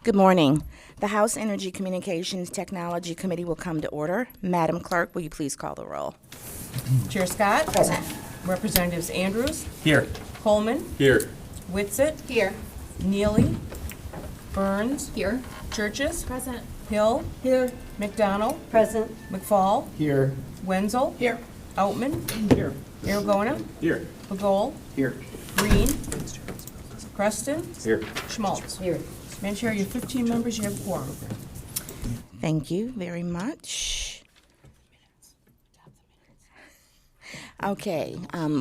Good morning. The House Energy Communications Technology Committee will come to order. Madam Clerk, will you please call the roll? Chair Scott. Present. Representatives Andrews. Here. Coleman. Here. Witsit. Here. Neely. Burns. Here. Churches. Present. Hill. Here. McDonald. Present. McFall. Here. Wenzel. Here. Outman. Here. Aragona. Here. Begol. Here. Green. Preston. Here. Schmaltz. Here. Madam Chair, you have 15 members, you have quorum. Thank you very much. Okay,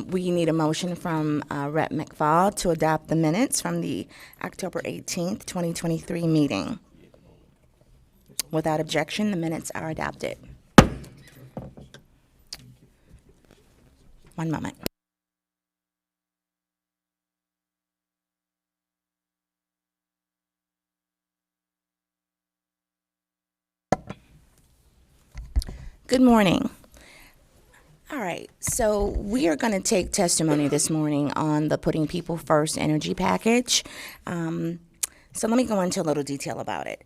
we need a motion from Rep. McFall to adopt the minutes from the October 18th, 2023 meeting. Without objection, the minutes are adopted. One moment. Good morning. All right, so we are going to take testimony this morning on the Putting People First energy package. So let me go into a little detail about it.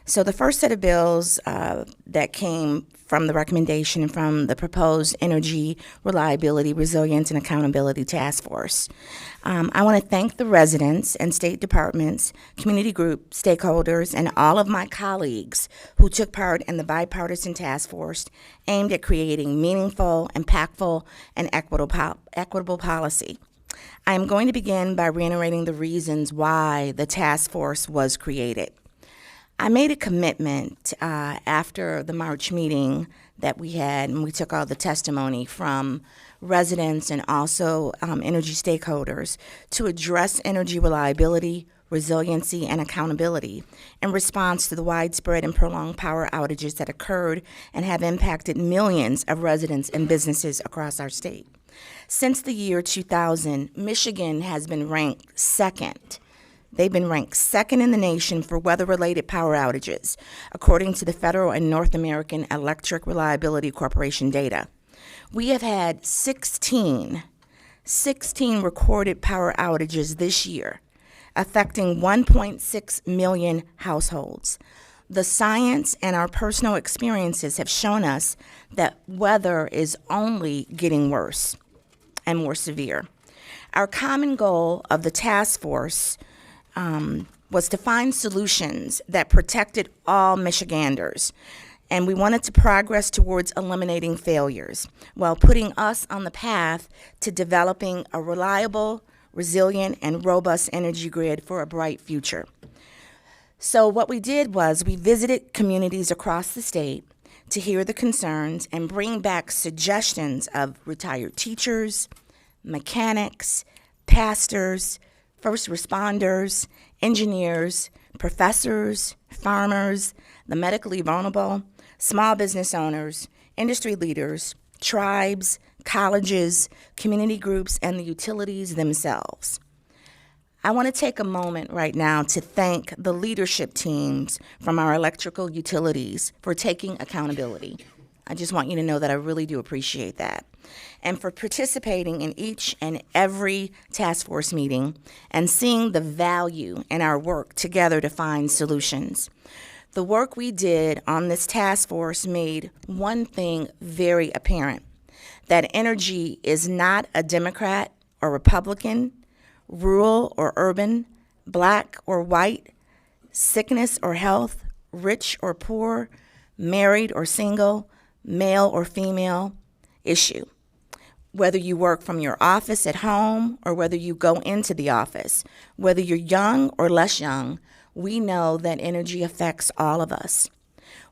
So the first set of bills that came from the recommendation from the proposed Energy Reliability, Resilience, and Accountability Task Force. I want to thank the residents and state departments, community group, stakeholders, and all of my colleagues who took part in the bipartisan task force aimed at creating meaningful, impactful, and equitable policy. I am going to begin by reiterating the reasons why the task force was created. I made a commitment after the March meeting that we had, and we took all the testimony from residents and also energy stakeholders to address energy reliability, resiliency, and accountability in response to the widespread and prolonged power outages that occurred and have impacted millions of residents and businesses across our state. Since the year 2000, Michigan has been ranked second. They've been ranked second in the nation for weather-related power outages, according to the Federal and North American Electric Reliability Corporation data. We have had 16 recorded power outages this year, affecting 1.6 million households. The science and our personal experiences have shown us that weather is only getting worse and more severe. Our common goal of the task force was to find solutions that protected all Michiganders, and we wanted to progress towards eliminating failures while putting us on the path to developing a reliable, resilient, and robust energy grid for a bright future. So what we did was we visited communities across the state to hear the concerns and bring back suggestions of retired teachers, mechanics, pastors, first responders, engineers, professors, farmers, the medically vulnerable, small business owners, industry leaders, tribes, colleges, community groups, and the utilities themselves. I want to take a moment right now to thank the leadership teams from our electrical utilities for taking accountability. I just want you to know that I really do appreciate that. And for participating in each and every task force meeting and seeing the value in our work together to find solutions. The work we did on this task force made one thing very apparent, that energy is not a Democrat or Republican, rural or urban, black or white, sickness or health, rich or poor, married or single, male or female issue. Whether you work from your office at home or whether you go into the office, whether you're young or less young, we know that energy affects all of us.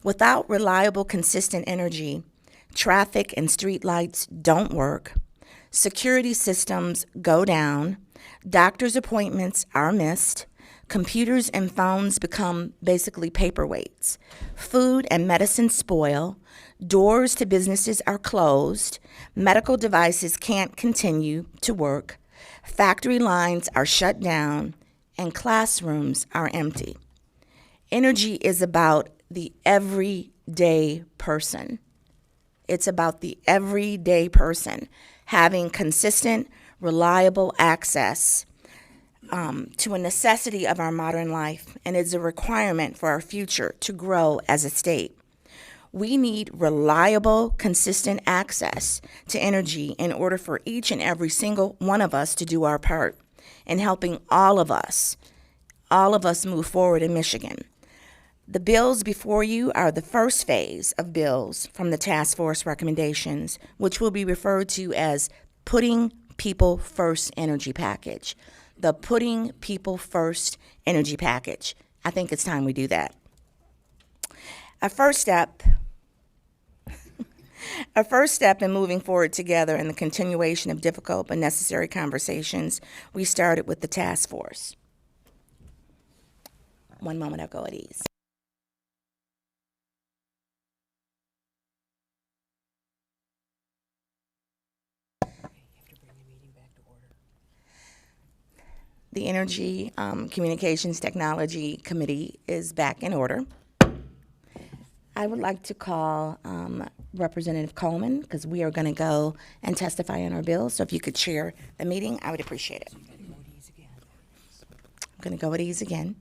Without reliable, consistent energy, traffic and street lights don't work, security systems go down, doctor's appointments are missed, computers and phones become basically paperweights, food and medicine spoil, doors to businesses are closed, medical devices can't continue to work, factory lines are shut down, and classrooms are empty. Energy is about the everyday person. It's about the everyday person having consistent, reliable access to a necessity of our modern life and is a requirement for our future to grow as a state. We need reliable, consistent access to energy in order for each and every single one of us to do our part in helping all of us move forward in Michigan. The bills before you are the first phase of bills from the task force recommendations, which will be referred to as Putting People First Energy Package. The Putting People First Energy Package. I think it's time we do that. A first step in moving forward together in the continuation of difficult but necessary conversations we started with the task force. One moment, I'll go at ease. The Energy Communications Technology Committee is back in order. I would like to call Representative Coleman, because we are going to go and testify on our bill. So if you could chair the meeting, I would appreciate it. I'm going to go at ease again.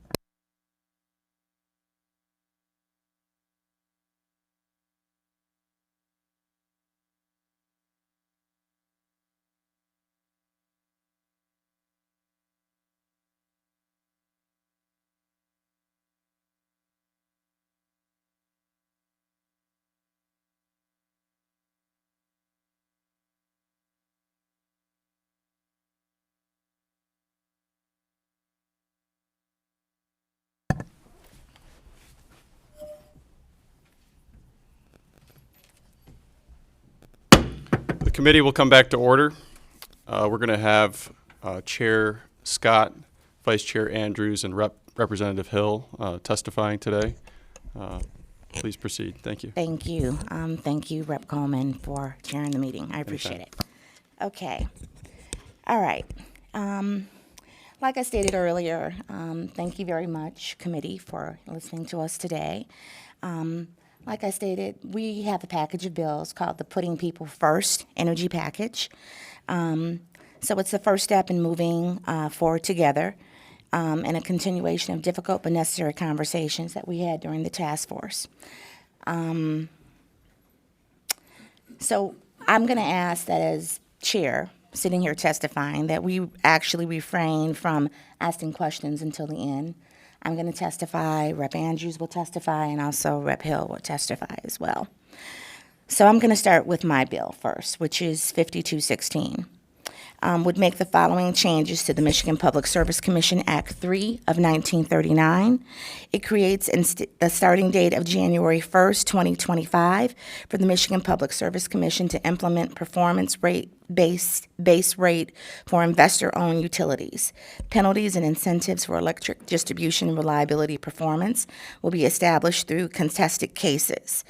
The committee will come back to order. We're going to have Chair Scott, Vice Chair Andrews, and Representative Hill testifying today. Please proceed. Thank you. Thank you. Thank you, Rep. Coleman, for chairing the meeting. I appreciate it. Okay. All right. Like I stated earlier, thank you very much, committee, for listening to us today. Like I stated, we have a package of bills called the Putting People First Energy Package. So it's the first step in moving forward together and a continuation of difficult but necessary conversations that we had during the task force. So I'm going to ask that as chair, sitting here testifying, that we actually refrain from asking questions until the end. I'm going to testify, Rep. Andrews will testify, and also Rep. Hill will testify as well. So I'm going to start with my bill first, which is 5216. Would make the following changes to the Michigan Public Service Commission Act 3 of 1939. It creates the starting date of January 1st, 2025 for the Michigan Public Service Commission to implement performance rate base rate for investor-owned utilities. Penalties and incentives for electric distribution reliability performance will be established through contested cases.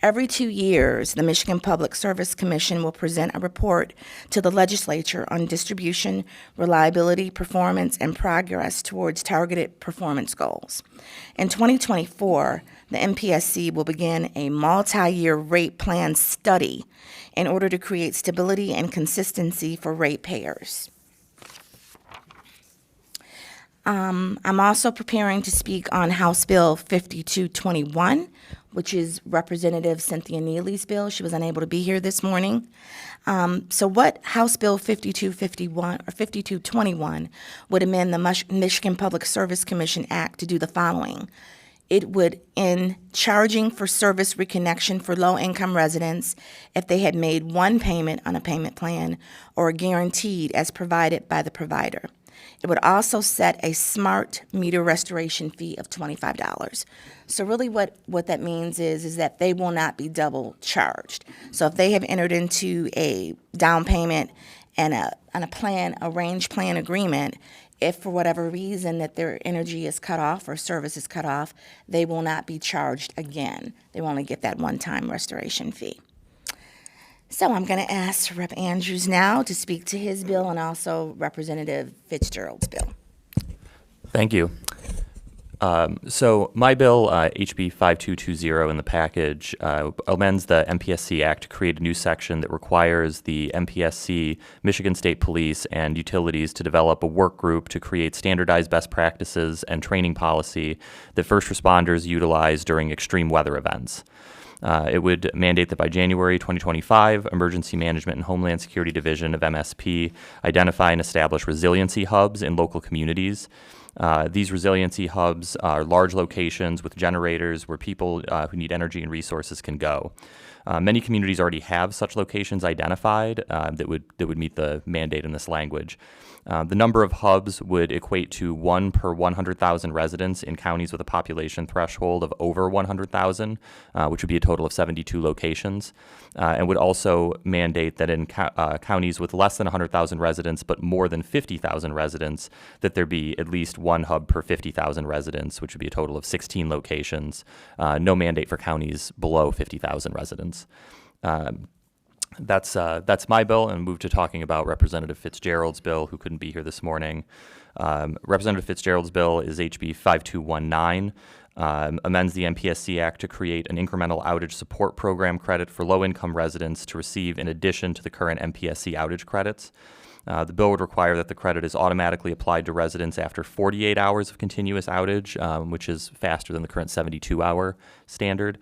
Every 2 years, the Michigan Public Service Commission will present a report to the legislature on distribution, reliability, performance, and progress towards targeted performance goals. In 2024, the MPSC will begin a multi-year rate plan study in order to create stability and consistency for ratepayers. I'm also preparing to speak on House Bill 5221, which is Representative Cynthia Neely's bill. She was unable to be here this morning. So what House Bill 5251 or 5221 would amend the Michigan Public Service Commission Act to do the following. It would end charging for service reconnection for low-income residents if they had made one payment on a payment plan or guaranteed as provided by the provider. It would also set a smart meter restoration fee of $25. So really what that means is that they will not be double charged. So if they have entered into a down payment and a range plan agreement, if for whatever reason that their energy is cut off or service is cut off, they will not be charged again. They will only get that one-time restoration fee. So I'm going to ask Rep. Andrews now to speak to his bill and also Representative Fitzgerald's bill. Thank you. So my bill, HB 5220 in the package, amends the MPSC Act to create a new section that requires the MPSC, Michigan State Police, and utilities to develop a work group to create standardized best practices and training policy that first responders utilize during extreme weather events. It would mandate that by January 2025, Emergency Management and Homeland Security Division of MSP identify and establish resiliency hubs in local communities. These resiliency hubs are large locations with generators where people who need energy and resources can go. Many communities already have such locations identified that would meet the mandate in this language. The number of hubs would equate to 1 per 100,000 residents in counties with a population threshold of over 100,000, which would be a total of 72 locations, and would also mandate that in counties with less than 100,000 residents but more than 50,000 residents, that there be at least one hub per 50,000 residents, which would be a total of 16 locations. No mandate for counties below 50,000 residents. That's my bill, and move to talking about Representative Fitzgerald's bill, who couldn't be here this morning. Representative Fitzgerald's bill is HB 5219, amends the MPSC Act to create an incremental outage support program credit for low-income residents to receive in addition to the current MPSC outage credits. The bill would require that the credit is automatically applied to residents after 48 hours of continuous outage, which is faster than the current 72-hour standard.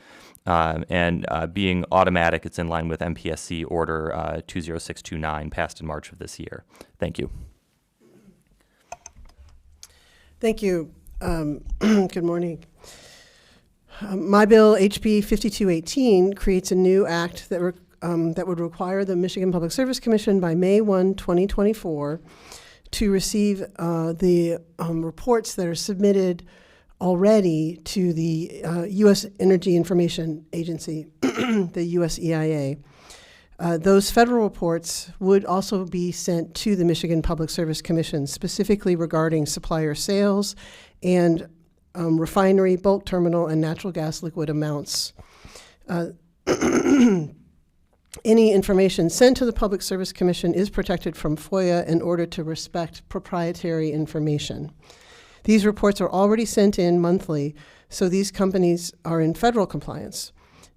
Being automatic, it's in line with MPSC Order 20629, passed in March of this year. Thank you. Thank you. Good morning. My bill, HB 5218, creates a new act that would require the Michigan Public Service Commission by May 1, 2024 to receive the reports that are submitted already to the U.S. Energy Information Agency, the USEIA. Those federal reports would also be sent to the Michigan Public Service Commission, specifically regarding supplier sales and refinery, bulk terminal, and natural gas liquid amounts. Any information sent to the Public Service Commission is protected from FOIA in order to respect proprietary information. These reports are already sent in monthly, so these companies are in federal compliance.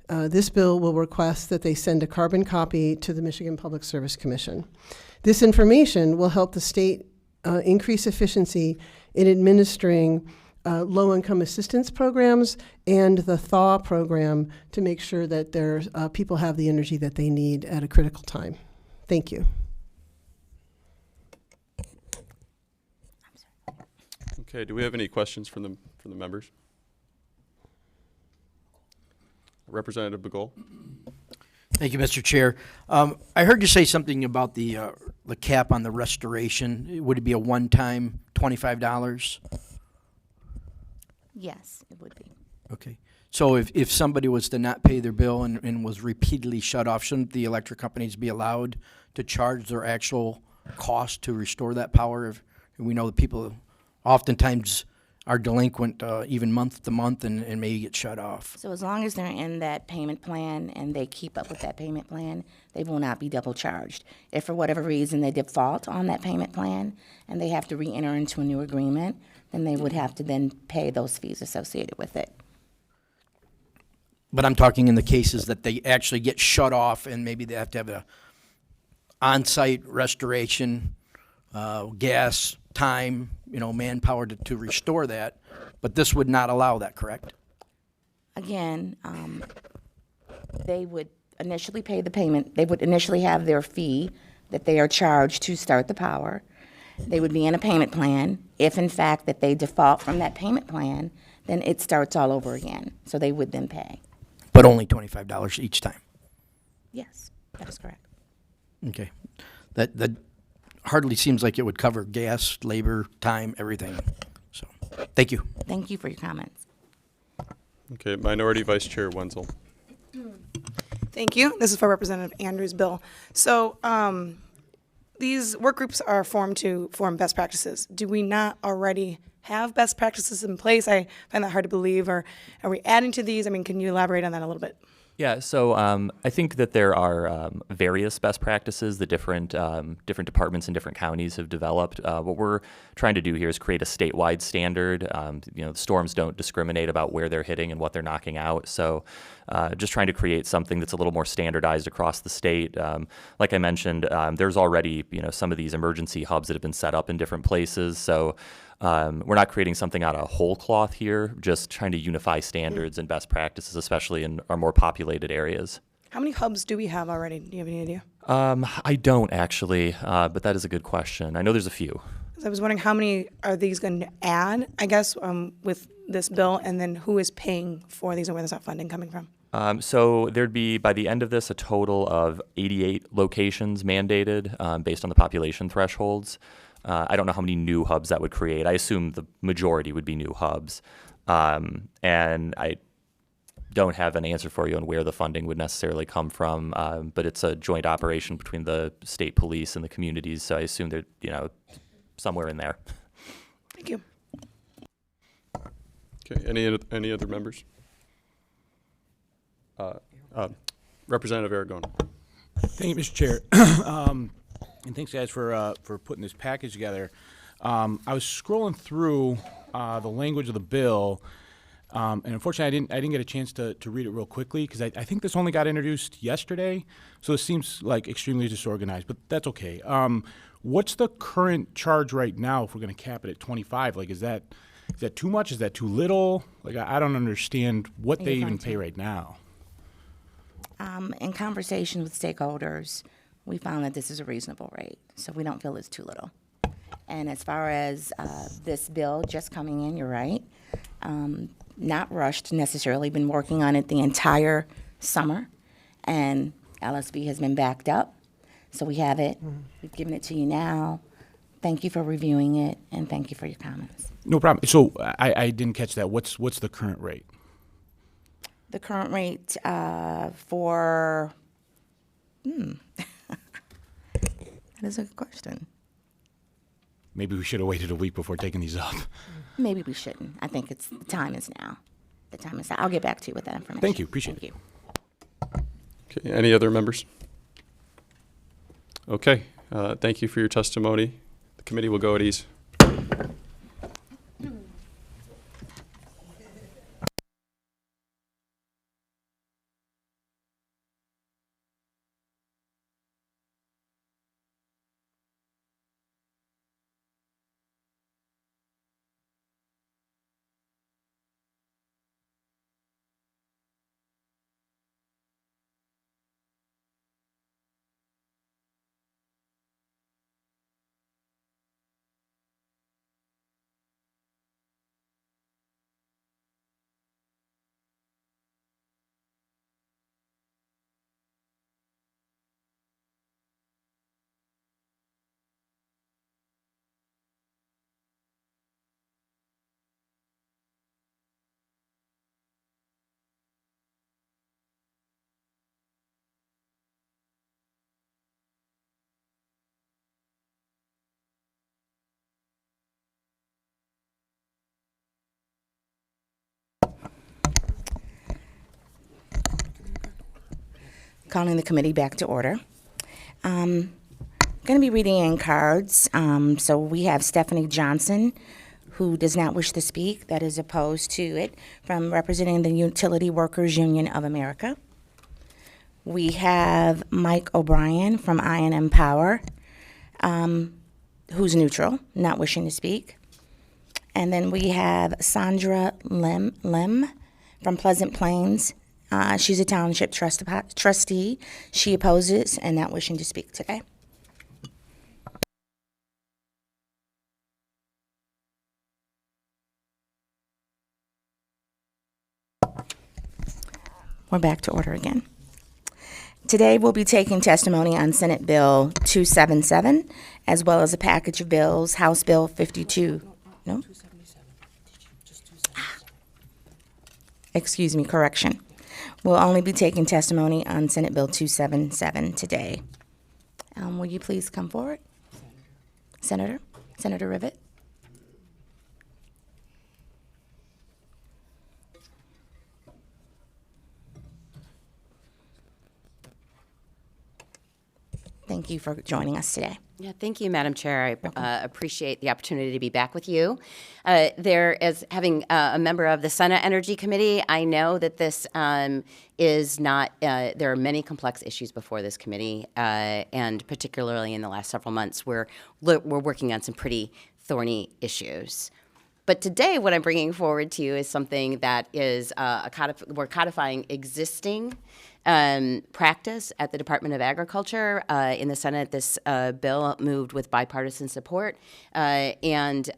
This bill will request that they send a carbon copy to the Michigan Public Service Commission. This information will help the state increase efficiency in administering low-income assistance programs and the THAW program to make sure that their people have the energy that they need at a critical time. Thank you. Okay, do we have any questions from the members? Representative Begol. Thank you, Mr. Chair. I heard you say something about the cap on the restoration. Would it be a one-time $25? Yes, it would be. Okay. So if somebody was to not pay their bill and was repeatedly shut off, shouldn't the electric companies be allowed to charge their actual cost to restore that power? If we know that people oftentimes are delinquent even month to month and may get shut off. So as long as they're in that payment plan and they keep up with that payment plan, they will not be double charged. If for whatever reason they default on that payment plan and they have to re-enter into a new agreement, then they would have to then pay those fees associated with it. But I'm talking in the cases that they actually get shut off and maybe they have to have a on-site restoration, gas, time, manpower to restore that. But this would not allow that, correct? Again, they would initially pay the payment. They would initially have their fee that they are charged to start the power. They would be in a payment plan. If, in fact, that they default from that payment plan, then it starts all over again. So they would then pay. But only $25 each time. Yes, that is correct. Okay. That hardly seems like it would cover gas, labor, time, everything. So, thank you. Thank you for your comments. Okay, Minority Vice Chair Wenzel. Thank you. This is for Representative Andrews' bill. So these work groups are formed to form best practices. Do we not already have best practices in place? I find that hard to believe. Or are we adding to these? I mean, can you elaborate on that a little bit? Yeah, so I think that there are various best practices that different departments in different counties have developed. What we're trying to do here is create a statewide standard. The storms don't discriminate about where they're hitting and what they're knocking out. So just trying to create something that's a little more standardized across the state. Like I mentioned, there's already some of these emergency hubs that have been set up in different places. So we're not creating something out of whole cloth here, just trying to unify standards and best practices, especially in our more populated areas. How many hubs do we have already? Do you have any idea? I don't actually, but that is a good question. I know there's a few. 'Cause I was wondering how many are these going to add, I guess, with this bill, and then who is paying for these and where is that funding coming from? So there'd be, by the end of this, a total of 88 locations mandated based on the population thresholds. I don't know how many new hubs that would create. I assume the majority would be new hubs. And I don't have an answer for you on where the funding would necessarily come from, but it's a joint operation between the state police and the communities, so I assume they're, somewhere in there. Thank you. Okay, any other members? Representative Aragona. Thank you, Mr. Chair. And thanks, guys, for putting this package together. I was scrolling through the language of the bill, and unfortunately, I didn't get a chance to read it real quickly because I think this only got introduced yesterday, so it seems like extremely disorganized. But that's okay. What's the current charge right now if we're going to cap it at 25? Like, is that too much? Is that too little? Like, I don't understand what they even pay right now. In conversation with stakeholders, we found that this is a reasonable rate, so we don't feel it's too little. And as far as this bill just coming in, you're right, not rushed necessarily, been working on it the entire summer, and LSB has been backed up, so we have it. We've given it to you now. Thank you for reviewing it, and thank you for your comments. No problem. So I didn't catch that. What's the current rate? The current rate for, that is a good question. Maybe we should have waited a week before taking these up. Maybe we shouldn't. I think the time is now. The time is now. I'll get back to you with that information. Thank you. Appreciate Thank it. you. Okay, any other members? Okay, thank you for your testimony. The committee will go at ease. Calling the committee back to order. Going to be reading in cards. So we have Stephanie Johnson, who does not wish to speak, that is opposed to it, from representing the Utility Workers Union of America. We have Mike O'Brien from I&M Power, who's neutral, not wishing to speak. And then we have Sandra Lim from Pleasant Plains. She's a township trustee. She opposes and not wishing to speak today. We're back to order again. Today we'll be taking testimony on Senate Bill 277, as well as a package of bills, House Bill 52. No? Excuse me, correction. We'll only be taking testimony on Senate Bill 277 today. Will you please come forward? Senator Rivet. thank you for joining us today. Yeah, thank you, Madam Chair. I appreciate the opportunity to be back with you. As having a member of the Senate Energy Committee, I know that this is not, there are many complex issues before this committee, and particularly in the last several months, we're working on some pretty thorny issues. But today, what I'm bringing forward to you is something that is we're codifying existing practice at the Department of Agriculture. In the Senate, this bill moved with bipartisan support, and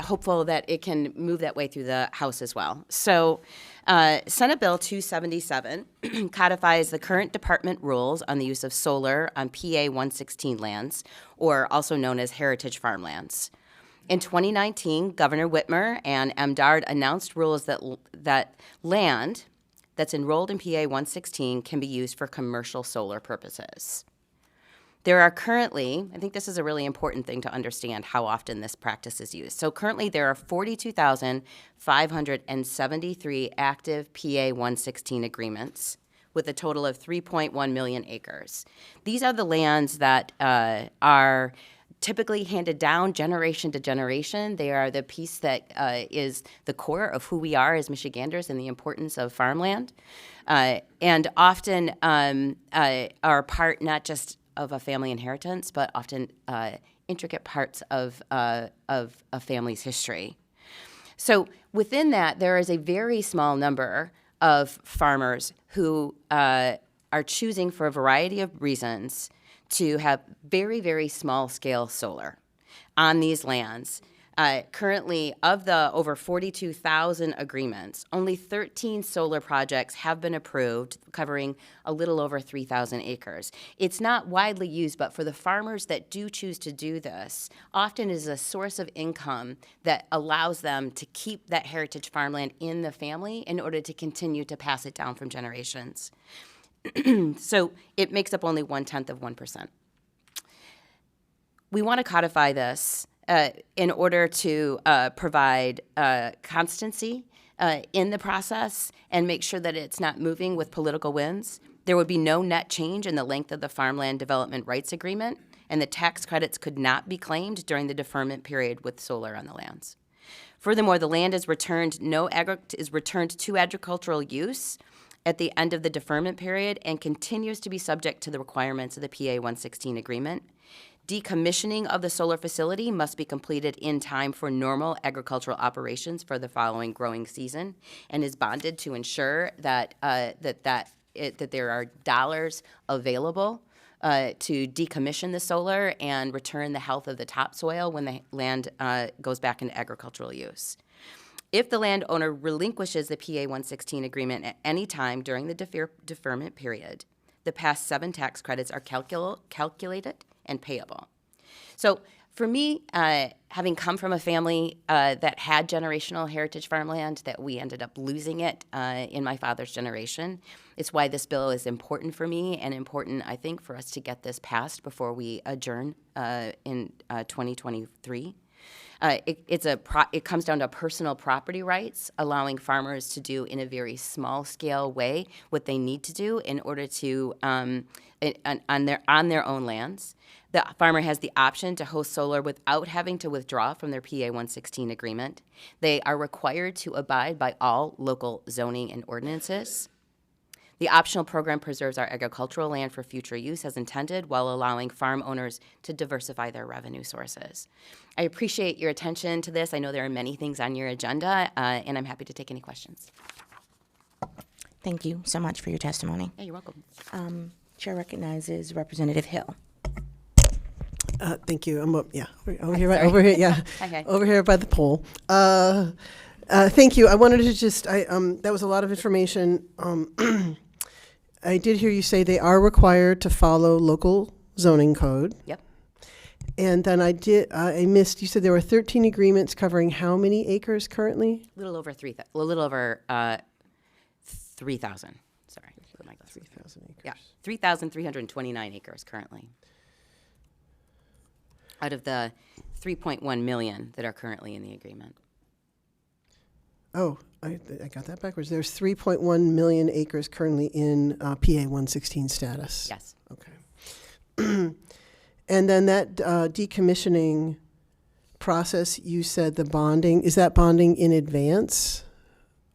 hopeful that it can move that way through the House as well. So, Senate Bill 277 codifies the current department rules on the use of solar on PA 116 lands, or also known as heritage farmlands. In 2019, Governor Whitmer and MDARD announced rules that land that's enrolled in PA 116 can be used for commercial solar purposes. There are currently, I think this is a really important thing to understand how often this practice is used. So currently there are 42,573 active PA 116 agreements with a total of 3.1 million acres. These are the lands that are typically handed down generation to generation. They are the piece that is the core of who we are as Michiganders and the importance of farmland, and often are part not just of a family inheritance, but often intricate parts of a family's history. So within that, there is a very small number of farmers who are choosing, for a variety of reasons, to have very, very small scale solar on these lands. Currently, of the over 42,000 agreements, only 13 solar projects have been approved, covering a little over 3,000 acres. It's not widely used, but for the farmers that do choose to do this, often is a source of income that allows them to keep that heritage farmland in the family in order to continue to pass it down from generations. So it makes up only 0.1%. We want to codify this in order to provide constancy in the process and make sure that it's not moving with political winds. There would be no net change in the length of the Farmland Development Rights Agreement, and the tax credits could not be claimed during the deferment period with solar on the lands. Furthermore, the land is returned to agricultural use at the end of the deferment period and continues to be subject to the requirements of the PA 116 agreement. Decommissioning of the solar facility must be completed in time for normal agricultural operations for the following growing season, and is bonded to ensure that that there are dollars available to decommission the solar and return the health of the topsoil when the land goes back into agricultural use. If the landowner relinquishes the PA 116 agreement at any time during the deferment period, the past 7 tax credits are calculated and payable. So for me, having come from a family that had generational heritage farmland, that we ended up losing it in my father's generation, it's why this bill is important for me and important, I think, for us to get this passed before we adjourn in 2023. It comes down to personal property rights, allowing farmers to do in a very small scale way what they need to do in order to on their own lands. The farmer has the option to host solar without having to withdraw from their PA 116 agreement. They are required to abide by all local zoning and ordinances. The optional program preserves our agricultural land for future use as intended, while allowing farm owners to diversify their revenue sources. I appreciate your attention to this. I know there are many things on your agenda, and I'm happy to take any questions. Thank you so much for your testimony. Yeah, you're welcome. Chair recognizes Representative Hill. Thank you. Over here, yeah, Okay. over here by the poll. Thank you. I wanted to just, that was a lot of information. I did hear you say they are required to follow local zoning code. Yep. And then I missed, you said there were 13 agreements covering how many acres currently? A little over 3,000. Sorry. 3,000 acres. Yeah, 3,329 acres currently. Out of the 3.1 million that are currently in the agreement. Oh, I got that backwards. There's 3.1 million acres currently in PA 116 status. Yes. Okay. And then that decommissioning process, you said the bonding, is that bonding in advance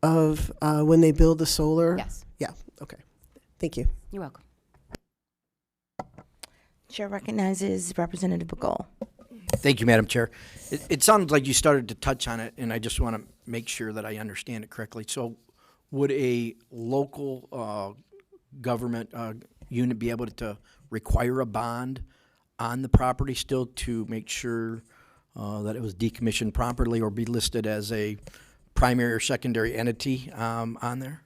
of when they build the solar? Yes. Yeah, okay. Thank you. You're welcome. Chair recognizes Representative Bagul. Thank you, Madam Chair. It sounds like you started to touch on it, and I just want to make sure that I understand it correctly. So would a local government unit be able to require a bond on the property still to make sure that it was decommissioned properly, or be listed as a primary or secondary entity on there?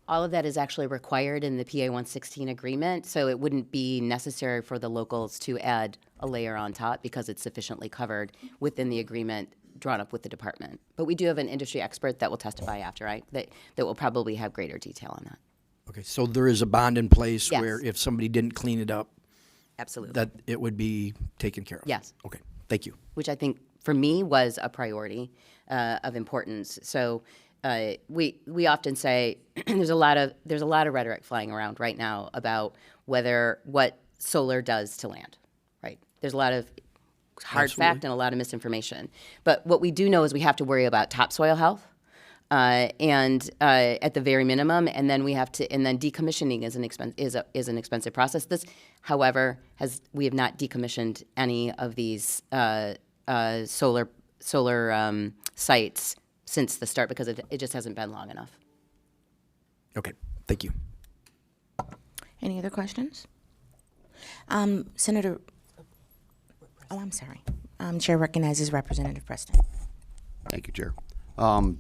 All of that is actually required in the PA 116 agreement, so it wouldn't be necessary for the locals to add a layer on top because it's sufficiently covered within the agreement drawn up with the department. But we do have an industry expert that will testify after, right? That will probably have greater detail on that. Okay, so there is a bond in place Yes. where if somebody didn't clean it up, Absolutely. that it would be taken care of? Yes. Okay, thank you. Which I think for me was a priority of importance. So we often say there's a lot of rhetoric flying around right now about what solar does to land. Right? There's a lot of hard fact and a lot of misinformation. But what we do know is we have to worry about topsoil health. And at the very minimum, and then decommissioning is an expensive process. This, however, we have not decommissioned any of these solar sites since the start because it just hasn't been long enough. Okay, thank you. Any other questions? Senator, I'm sorry. Chair recognizes Representative Preston. Thank you, Chair.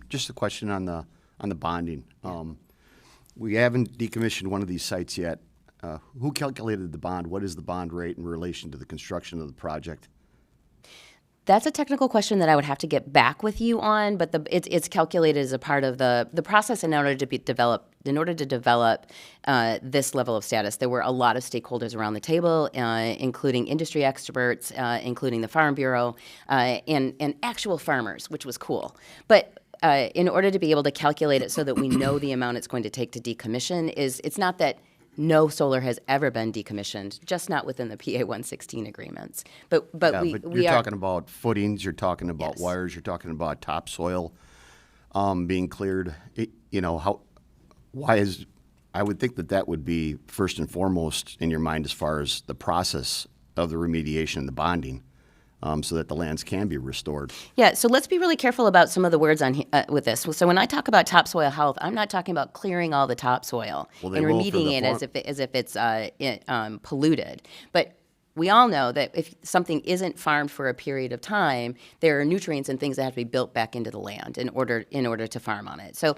Just a question on the bonding. We haven't decommissioned one of these sites yet. Who calculated the bond? What is the bond rate in relation to the construction of the project? That's a technical question that I would have to get back with you on, but it's calculated as a part of the process in order to develop this level of status. There were a lot of stakeholders around the table, including industry experts, including the Farm Bureau, and actual farmers, which was cool. But in order to be able to calculate it so that we know the amount it's going to take to decommission, it's not that no solar has ever been decommissioned, just not within the PA 116 agreements. But you're talking about footings, you're talking about Yes. wires, you're talking about topsoil being cleared. I would think that would be first and foremost in your mind as far as the process of the remediation and the bonding, so that the lands can be restored. Yeah, so let's be really careful about some of the words with this. So when I talk about topsoil health, I'm not talking about clearing all the topsoil Well, they and will for the remediating it as if it's polluted. But we all know that if something isn't farmed for a period of time, there are nutrients and things that have to be built back into the land in order to farm on it. So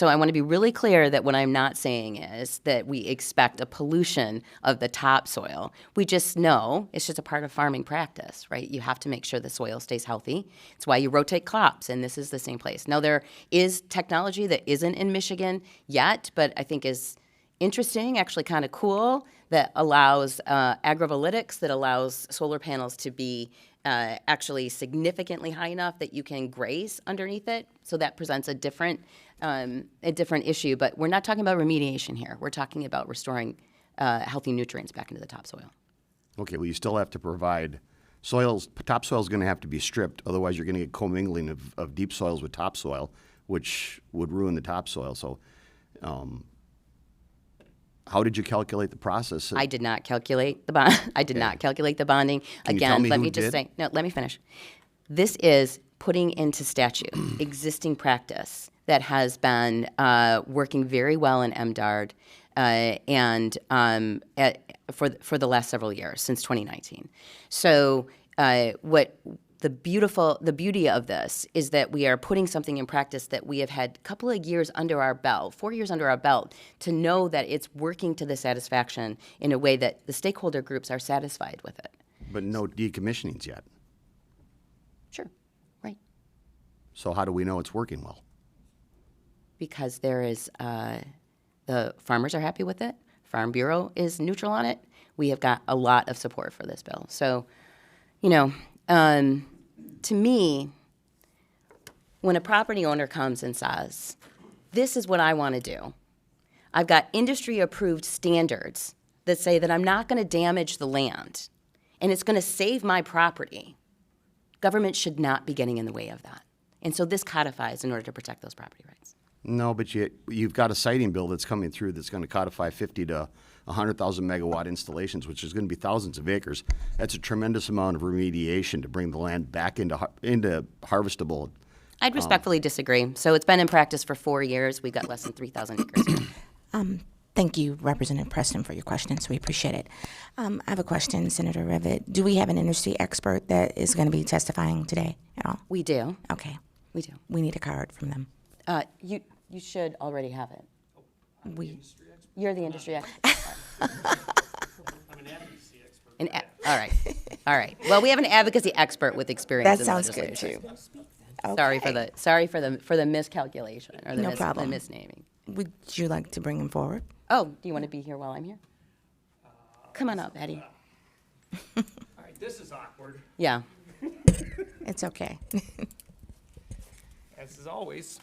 I want to be really clear that what I'm not saying is that we expect a pollution of the topsoil. We just know it's just a part of farming practice, right? You have to make sure the soil stays healthy. It's why you rotate crops, and this is the same place. Now, there is technology that isn't in Michigan yet, but I think is interesting, actually kind of cool, that allows agrovoltaics, that allows solar panels to be actually significantly high enough that you can graze underneath it. So that presents a different issue. But we're not talking about remediation here. We're talking about restoring healthy nutrients back into the topsoil. Okay, well, you still have to provide topsoil is going to have to be stripped, otherwise you're going to get commingling of deep soils with topsoil, which would ruin the topsoil. So how did you calculate the process? I did not calculate the bond. I did not calculate the bonding. Can you tell Again, me let who me just did? say, no, let me finish. This is putting into statute existing practice that has been working very well in MDARD for the last several years, since 2019. So the beauty of this is that we are putting something in practice that we have had a couple of years under our belt, 4 years under our belt, to know that it's working to the satisfaction in a way that the stakeholder groups are satisfied with it. But no decommissionings yet. Sure, right. So how do we know it's working well? Because there is, the farmers are happy with it. Farm Bureau is neutral on it. We have got a lot of support for this bill. So, to me, when a property owner comes and says, this is what I want to do, I've got industry-approved standards that say that I'm not going to damage the land and it's going to save my property, government should not be getting in the way of that. And so this codifies in order to protect those property rights. No, but you've got a siting bill that's coming through that's going to codify 50 to 100,000 megawatt installations, which is going to be thousands of acres. That's a tremendous amount of remediation to bring the land back into harvestable. I'd respectfully disagree. So it's been in practice for 4 years. We've got less than 3,000 acres here. Thank you, Representative Preston, for your questions. We appreciate it. I have a question, Senator Rivett. Do we have an industry expert that is going to be testifying today at all? We do. Okay. We do. We need a card from them. You should already have it. We. You're the industry expert. I'm an advocacy expert. All right. Well, we have an advocacy expert with experience. That in sounds good legislation. too. Sorry for the miscalculation or the, No problem. the misnaming. Would you like to bring him forward? Oh, do you want to be here while I'm here? Come on up, Eddie. All right, this is awkward, Yeah. It's okay. as is always.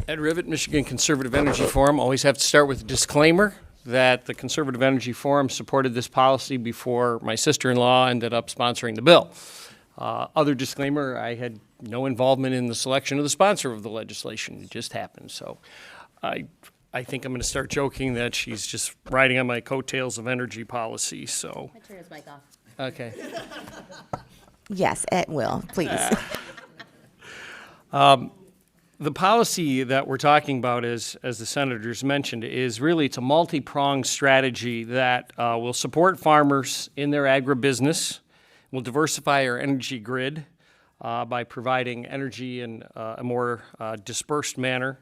Ed Rivett, Michigan Conservative Energy Forum. Always have to start with a disclaimer that the Conservative Energy Forum supported this policy before my sister-in-law ended up sponsoring the bill. Other disclaimer, I had no involvement in the selection of the sponsor of the legislation. It just happened. So I think I'm going to start joking that she's just riding on my coattails of energy policy. So, Turn his mic off. okay. Yes, at will, please. The policy that we're talking about, as the senators mentioned, is really it's a multi-pronged strategy that will support farmers in their agribusiness, will diversify our energy grid by providing energy in a more dispersed manner,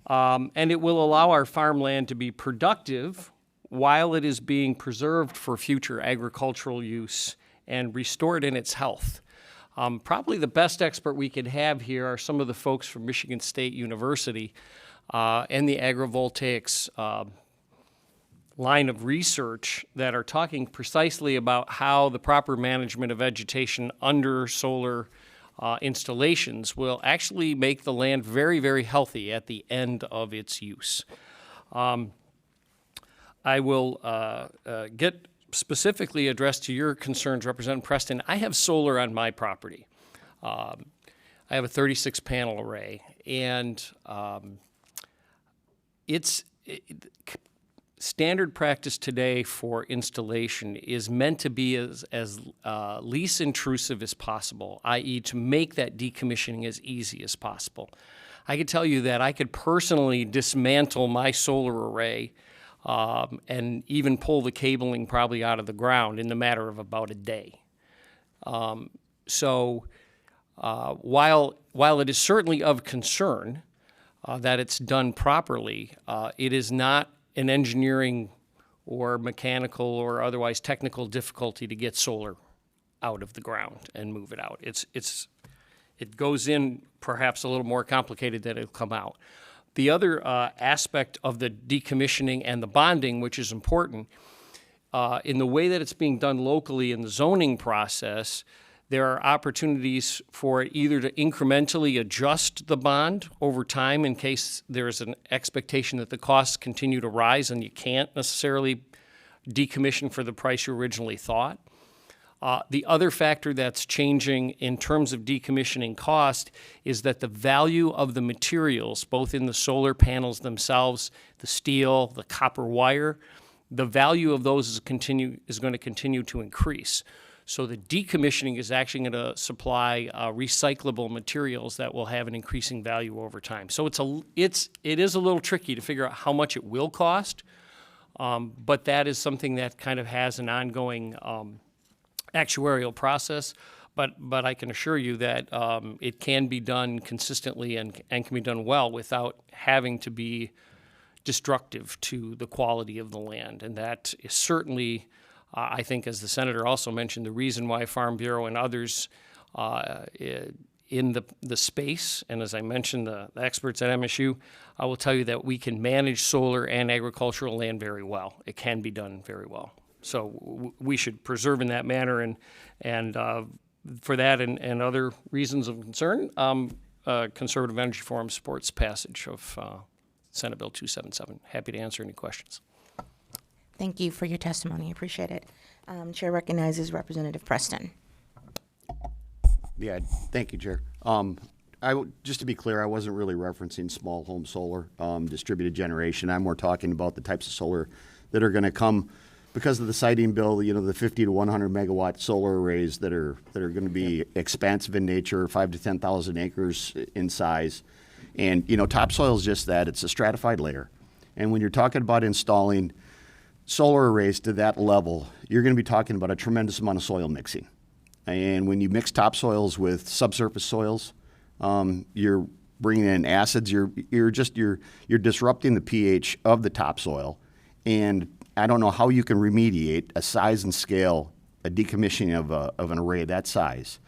and it will allow our farmland to be productive while it is being preserved for future agricultural use and restored in its health. Probably the best expert we could have here are some of the folks from Michigan State University and the agrivoltaics line of research that are talking precisely about how the proper management of vegetation under solar installations will actually make the land very, very healthy at the end of its use. I will get specifically addressed to your concerns, Representative Preston. I have solar on my property. I have a 36-panel array, and standard practice today for installation is meant to be as least intrusive as possible, i.e. to make that decommissioning as easy as possible. I can tell you that I could personally dismantle my solar array and even pull the cabling probably out of the ground in the matter of about a day. So while it is certainly of concern that it's done properly, it is not an engineering or mechanical or otherwise technical difficulty to get solar out of the ground and move it out. It goes in perhaps a little more complicated than it'll come out. The other aspect of the decommissioning and the bonding, which is important, in the way that it's being done locally in the zoning process, there are opportunities for it either to incrementally adjust the bond over time in case there's an expectation that the costs continue to rise and you can't necessarily decommission for the price you originally thought. The other factor that's changing in terms of decommissioning cost is that the value of the materials, both in the solar panels themselves, the steel, the copper wire, the value of those is going to continue to increase. So the decommissioning is actually going to supply recyclable materials that will have an increasing value over time. So it is a little tricky to figure out how much it will cost, but that is something that kind of has an ongoing actuarial process. But I can assure you that it can be done consistently and can be done well without having to be destructive to the quality of the land. And that is certainly, I think, as the Senator also mentioned, the reason why Farm Bureau and others in the space, and as I mentioned, the experts at MSU, I will tell you that we can manage solar and agricultural land very well. It can be done very well. So we should preserve in that manner, and for that and other reasons of concern, Conservative Energy Forum supports passage of Senate Bill 277. Happy to answer any questions. Thank you for your testimony. I appreciate it. Chair recognizes Representative Preston. Yeah, thank you, Chair. Just to be clear, I wasn't really referencing small home solar, distributed generation. I'm more talking about the types of solar that are going to come because of the siting bill, you know, the 50 to 100 megawatt solar arrays that are going to be expansive in nature, 5 to 10,000 acres in size. And, you know, topsoil is just that. It's a stratified layer. And when you're talking about installing solar arrays to that level, you're going to be talking about a tremendous amount of soil mixing. And when you mix topsoils with subsurface soils, you're bringing in acids. You're disrupting the pH of the topsoil, and I don't know how you can remediate a size and scale, a decommissioning of an array that size,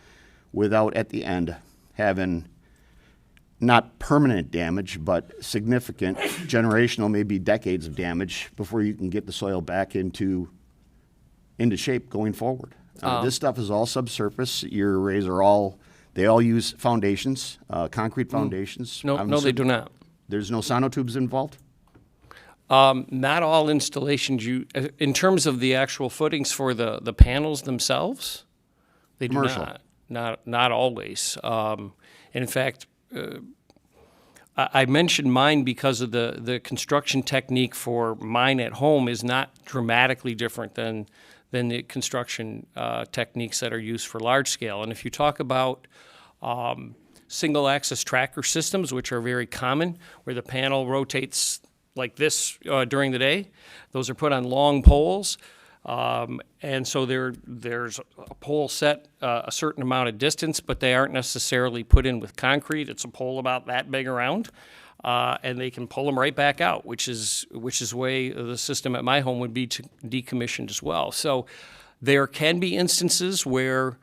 without at the end having not permanent damage, but significant generational, maybe decades of damage before you can get the soil back into shape going forward. This stuff is all subsurface. Your arrays they all use foundations, concrete foundations. No, they do not. There's no sonotubes involved? Not all installations, in terms of the actual footings for the panels themselves, they do Commercial. not always. In fact, I mentioned mine because of the construction technique for mine at home is not dramatically different than the construction techniques that are used for large scale. And if you talk about single axis tracker systems, which are very common, where the panel rotates like this during the day, those are put on long poles. And so there's a pole set a certain amount of distance, but they aren't necessarily put in with concrete. It's a pole about that big around, and they can pull them right back out, which is the way the system at my home would be decommissioned as well. So there can be instances where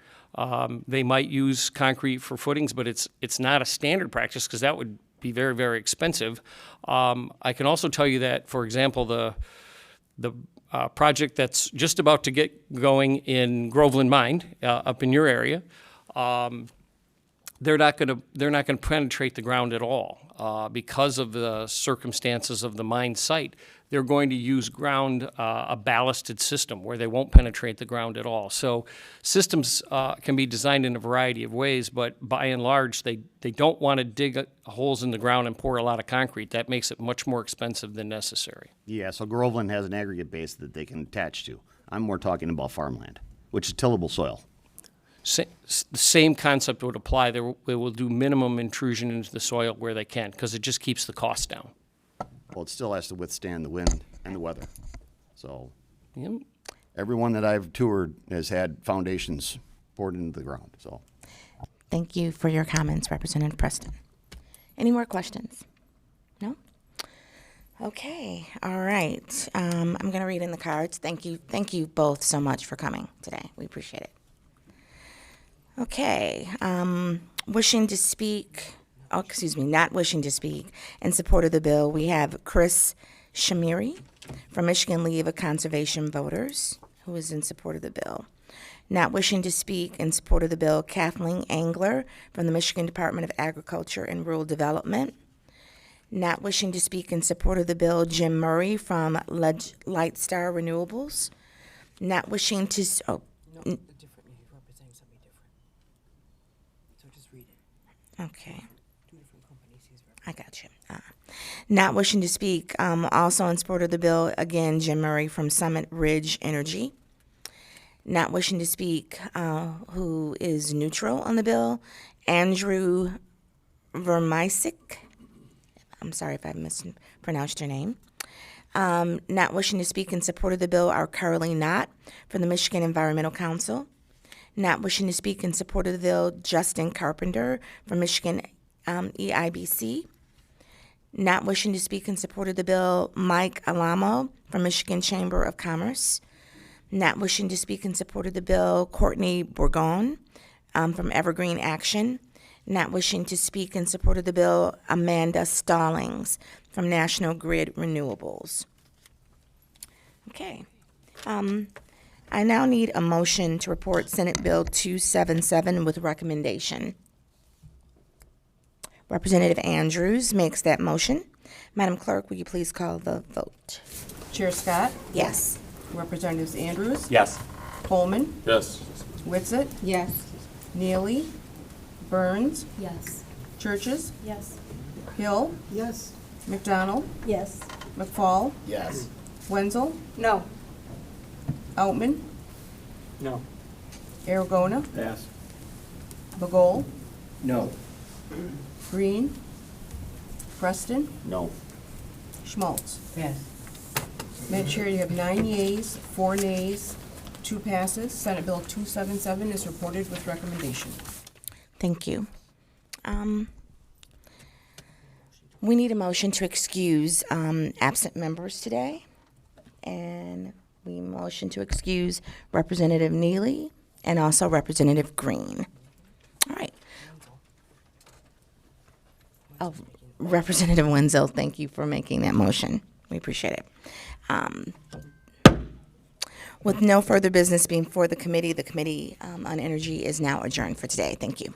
they might use concrete for footings, but it's not a standard practice because that would be very, very expensive. I can also tell you that, for example, the project that's just about to get going in Groveland Mine, up in your area, they're not going to penetrate the ground at all because of the circumstances of the mine site. They're going to use a ballasted system where they won't penetrate the ground at all. So systems can be designed in a variety of ways, but by and large, they don't want to dig holes in the ground and pour a lot of concrete. That makes it much more expensive than necessary. Yeah, so Groveland has an aggregate base that they can attach to. I'm more talking about farmland, which is tillable soil. The same concept would apply. They will do minimum intrusion into the soil where they can because it just keeps the cost down. Well, it still has to withstand the wind and the weather. So Yep. everyone that I've toured has had foundations poured into the ground. So Thank you for your comments, Representative Preston. Any more questions? No? Okay, all right. I'm going to read in the cards. Thank you both so much for coming today. We appreciate it. Okay, wishing to speak, not wishing to speak in support of the bill, we have Chris Shamiri from Michigan League of Conservation Voters, who is in support of the bill. Not wishing to speak in support of the bill, Kathleen Angler from the Michigan Department of Agriculture and Rural Development. Not wishing to speak in support of the bill, Jim Murray from Lightstar Renewables. Not wishing to, okay. I got you. Not wishing to speak, also in support of the bill, again, Jim Murray from Summit Ridge Energy. Not wishing to speak, who is neutral on the bill, Andrew Vermisik. I'm sorry if I mispronounced your name. Not wishing to speak in support of the bill are Caroline Knott from the Michigan Environmental Council. Not wishing to speak in support of the bill, Justin Carpenter from Michigan EIBC. Not wishing to speak in support of the bill, Mike Alamo from Michigan Chamber of Commerce. Not wishing to speak in support of the bill, Courtney Bourgon from Evergreen Action. Not wishing to speak in support of the bill, Amanda Stallings from National Grid Renewables. Okay. I now need a motion to report Senate Bill 277 with recommendation. Representative Andrews makes that motion. Madam Clerk, will you please call the vote? Chair Scott, Yes. Representatives Andrews, Yes. Coleman, Yes. Witsit, Yes. Neely, Burns, Yes. Churches, Yes. Hill, Yes. McDonald, Yes. McFall, Yes. Wenzel, No. Outman, No. Aragona, Yes. Bagol, No. Green, Preston, No. Schmaltz. Yes. Madam Chair, you have 9 yeas, 4 nays, 2 passes. Senate Bill 277 is reported with recommendation. Thank you. We need a motion to excuse absent members today. And we motion to excuse Representative Neely and also Representative Green. All right. Oh, Representative Wenzel, thank you for making that motion. We appreciate it. With no further business being for the committee on energy is now adjourned for today. Thank you.